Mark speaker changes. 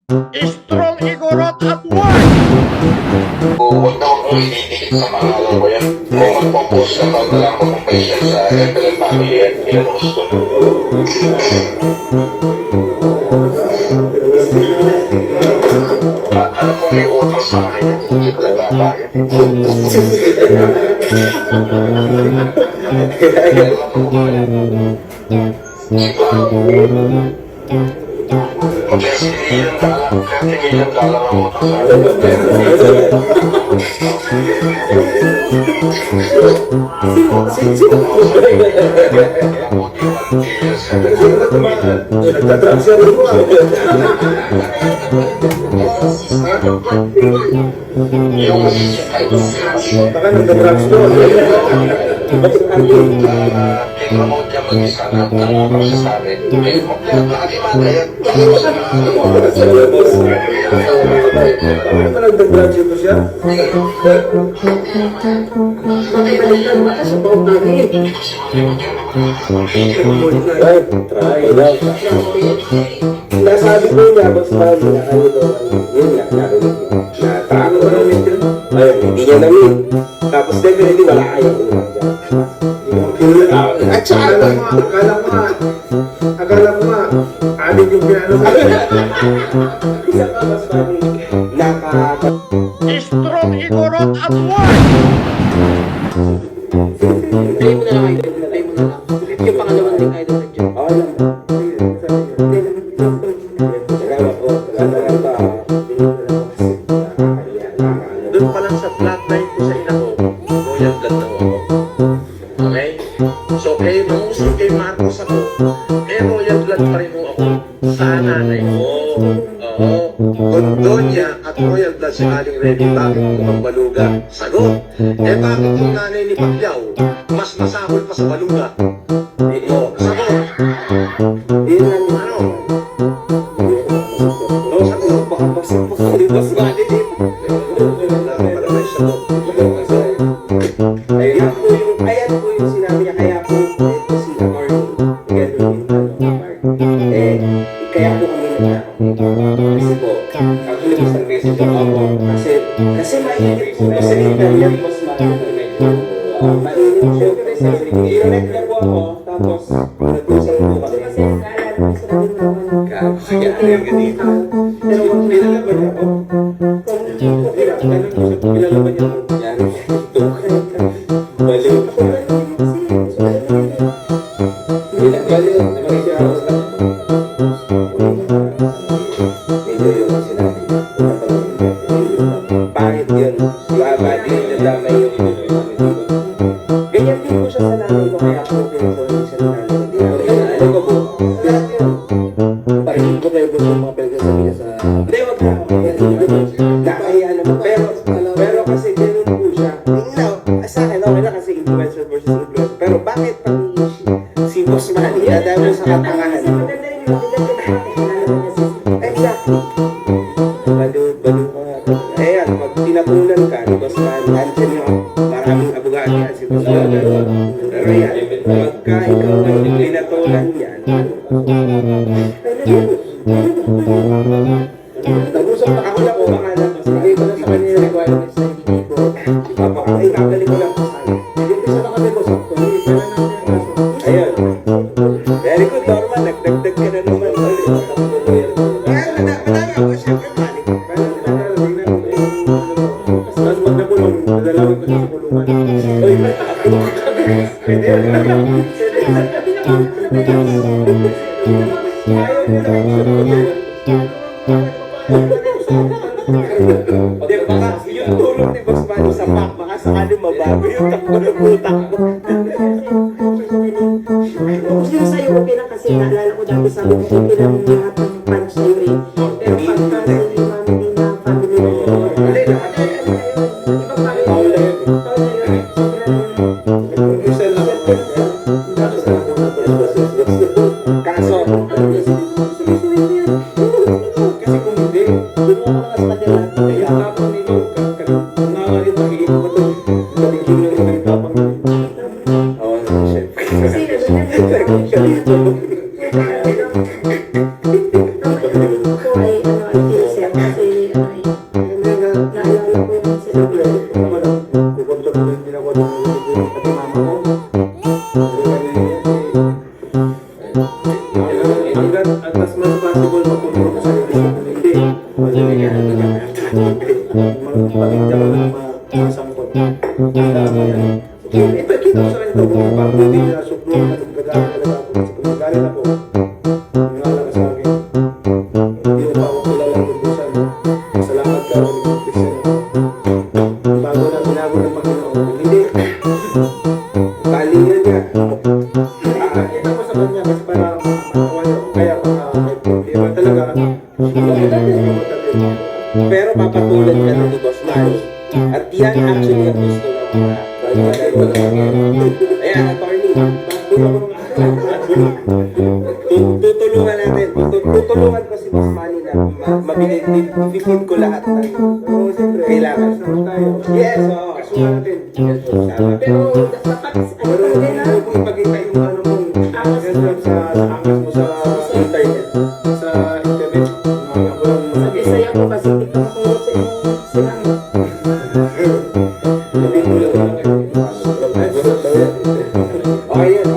Speaker 1: Strong Igorot at work!
Speaker 2: Huwag na ako ididikit sa pangalan ko yan. Kung magpo-post ka pa, wala ko kung patient sa Ethel Family at i-post ko. Alam ko may utang sa akin. Hindi ko nagbabayad. Tingin lang ang utang sa
Speaker 3: Baka nagda-drugs doon.
Speaker 2: promote niya mag-isa na ang masasabi. May
Speaker 3: Ano ba nagda-drugs ito siya? Try lang. Sinasabi ko niya, basta yun nga, na-track ko na ulit yun. Ayun, hindi niya namin. Tapos definitely wala ayaw ko naman dyan. At saka akala mo nga, amin yung pinano ko. Isa pa mas funny,
Speaker 1: Strong Igorot at work!
Speaker 4: Tayo mo na lang, idol. Tayo mo na lang. Yung pangalawang link, idol. Nandiyan.
Speaker 3: Okay lang. Salamat po. Salamat pa.
Speaker 1: Doon pa lang sa flatline ko sa ina ko, royal blood na ako. Okay? So, mangusig kay Marcos ako, royal blood pa rin ako sa nanay ko. Oo. Condonia at royal blood si Aling Remy bakit mukhang baluga? Sagot! Bakit yung nanay ni Pacquiao mas masahol pa sa baluga? Oo, sagot! Ano? Oo, sagot!
Speaker 3: Baka pasok-pasok dito sa kanilin.
Speaker 1: Wala ka pala may sagot.
Speaker 3: Ayan po yung sinabi niya, kaya po ito si attorney together with kaya po kami kasi po actually mas nag-message ako kasi mainit po kasi yung mas mainit syempre sa i-rect na po ako tapos nag-usap po kami kaya ano yung ganito pero wag nilalaban niya ako kung nilalaban niya ako yan ito baliw bakit yun? Badi, nadamay yung ganyan din po siya sa nanay ko kaya po pinagsasabi siya ng nanay ko. Ano ko po? Lahat yun. Parang ko kayo gusto mga pinagsasabi niya sa... Hindi, wag na. Nakahiya naman. Pero kasi ganun po siya. Sa akin, okay na kasi influencer versus influencer. Pero bakit pati si Boss Manny dahil sa katangahan? Exactly. Balud ka nga. Ayan, pag tinapunan ka, di ba sa nandiyan yung maraming abogado yan, si Boss Manny. Pero yan, pagka ikaw ay tinatulan yan, nag-usap na ako na po, baka lang, hindi ko na sa kanya yung requirements na hindi ko. Ay, kakali ko lang po sa akin. Hindi ko sa kami ko sa ayun. Very good, Norman. Nagdagdag ka na naman. Kaya madami ako, syempre, panik. Tapos pag nakulong, nadalawin ko sa kulungan. Uy, di ba, yung tulong ni Boss Manny sa pack, baka sakali mabago yung takbo ng utak ko.
Speaker 5: Yung sa'yo, okay lang kasi naalala ko dati sa akin, okay lang yung lahat ng punch sa'yo eh. Pero pagka sa iyo, mami na family mo.
Speaker 3: Kaso, kasi kung hindi, kaya tapos ninyo, kung nakakalit makikita ko ito, taligin nyo naman tapos. Oo, syempre.
Speaker 5: Ako ay, Kasi ano eh, naalala ko yung sinabi.
Speaker 3: Kukontrol ko din ako ng pati mama ko. At as much possible, makontrol ko sa hindi. Pagkita ko ng masangkot. Ito, kita ko sa kanito kung bakit hindi na suplong na nagkagalit talaga ako. Kasi kung nagalit ako, nangalang ka sa akin. Hindi mo pa ako kilala kung bisan. Salamat ka ako ng Kristiyan ako. Bago na binago ng Panginoon. Hindi. Kalingan niya. Kita ko sa kanya kasi para makawan ako. Kaya may problema talaga. Pero papatulan ka na ni Boss Manny. At yan actually ang gusto ng mga ayan, attorney. Tutulungan natin. Tutulungan ko si Boss Manny na mabibigin ko lahat ng kailangan tayo. Yes, oo. Kasuhan natin.
Speaker 5: Pero dapat
Speaker 3: Pero kung ipagkita yung ano mong angas mo sa internet. Sa internet.
Speaker 5: sabi sa'yo ko kasi hindi ka makulot sa iyong silang.
Speaker 3: Okay, yan.